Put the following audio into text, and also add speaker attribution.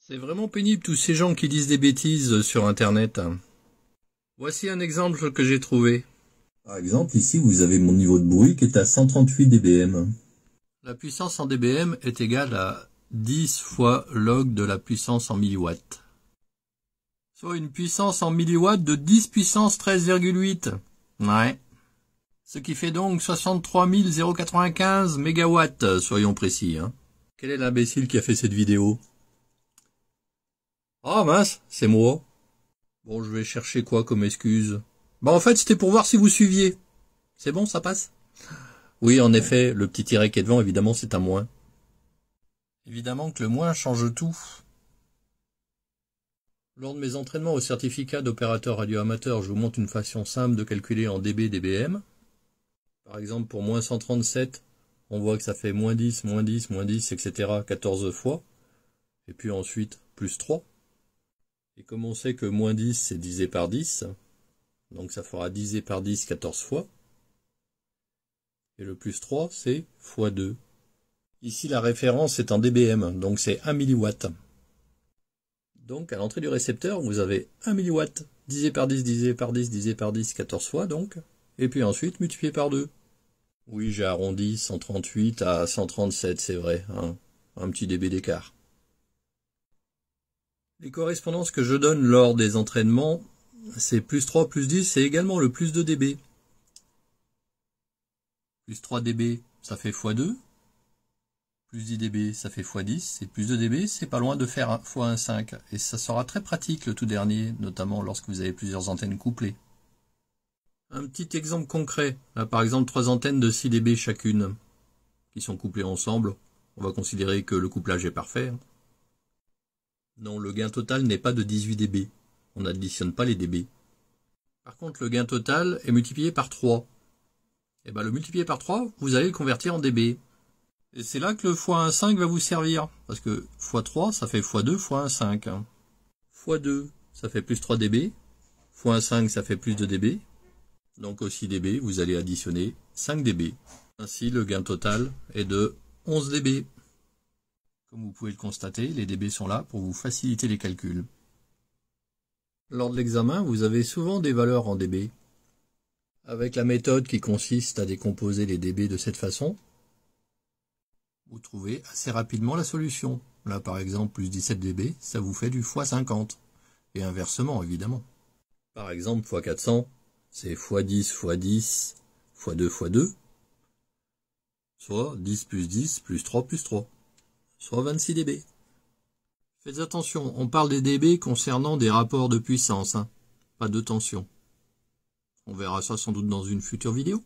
Speaker 1: C'est vraiment pénible tous ces gens qui disent des bêtises sur Internet. Voici un exemple que j'ai trouvé.
Speaker 2: Par exemple, ici, vous avez mon niveau de bruit qui est à 138 dBm.
Speaker 1: La puissance en dBm est égale à 10 fois log de la puissance en milliwatts. Soit une puissance en milliwatts de 10 puissance 13,8. Ouais. Ce qui fait donc 63 095 mégawatts, soyons précis. Quel est l'imbécile qui a fait cette vidéo? Ah mince, c'est moi. Bon, je vais chercher quoi comme excuse? En fait, c'était pour voir si vous suiviez. C'est bon, ça passe? Oui, en effet, le petit tiret qui est devant, évidemment, c'est un moins. Évidemment que le moins change tout. Lors de mes entraînements au certificat d'opérateur radioamateur, je vous montre une façon simple de calculer en dB, dBm. Par exemple, pour moins 137, on voit que ça fait moins 10, moins 10, moins 10, etc. 14 fois. Et puis ensuite, plus 3. Et comme on sait que moins 10, c'est divisé par 10, donc ça fera divisé par 10 14 fois. Et le plus 3, c'est fois 2. Ici, la référence est en dBm, donc c'est 1 milliwatt. Donc, à l'entrée du récepteur, vous avez 1 milliwatt, divisé par 10, divisé par 10, divisé par 10, 14 fois, donc. Et puis ensuite, multiplié par 2. Oui, j'ai arrondi 138 à 137, c'est vrai, un petit dB d'écart. Les correspondances que je donne lors des entraînements, c'est plus 3, plus 10, c'est également le plus 2 dB. Plus 3 dB, ça fait x2. Plus 10 dB, ça fait x10. Et plus 2 dB, c'est pas loin de faire x1,5. Et ça sera très pratique le tout dernier, notamment lorsque vous avez plusieurs antennes couplées. Un petit exemple concret. Là, par exemple, 3 antennes de 6 dB chacune, qui sont couplées ensemble. On va considérer que le couplage est parfait. Non, le gain total n'est pas de 18 dB. On n'additionne pas les dB. Par contre, le gain total est multiplié par 3. Et le multiplier par 3, vous allez le convertir en dB. Et c'est là que le x1,5 va vous servir. Parce que x3, ça fait x2, x1,5. x2, ça fait plus 3 dB. x1,5, ça fait plus de dB. Donc au 6 dB, vous allez additionner 5 dB. Ainsi, le gain total est de 11 dB. Comme vous pouvez le constater, les dB sont là pour vous faciliter les calculs. Lors de l'examen, vous avez souvent des valeurs en dB. Avec la méthode qui consiste à décomposer les dB de cette façon, vous trouvez assez rapidement la solution. Là par exemple, plus 17 dB, ça vous fait du x50. Et inversement évidemment. Par exemple, x400, c'est x10 x 10 x 2 x 2, soit 10 plus 10 plus 3 plus 3, soit 26 dB. Faites attention, on parle des dB concernant des rapports de puissance, pas de tension. On verra ça sans doute dans une future vidéo.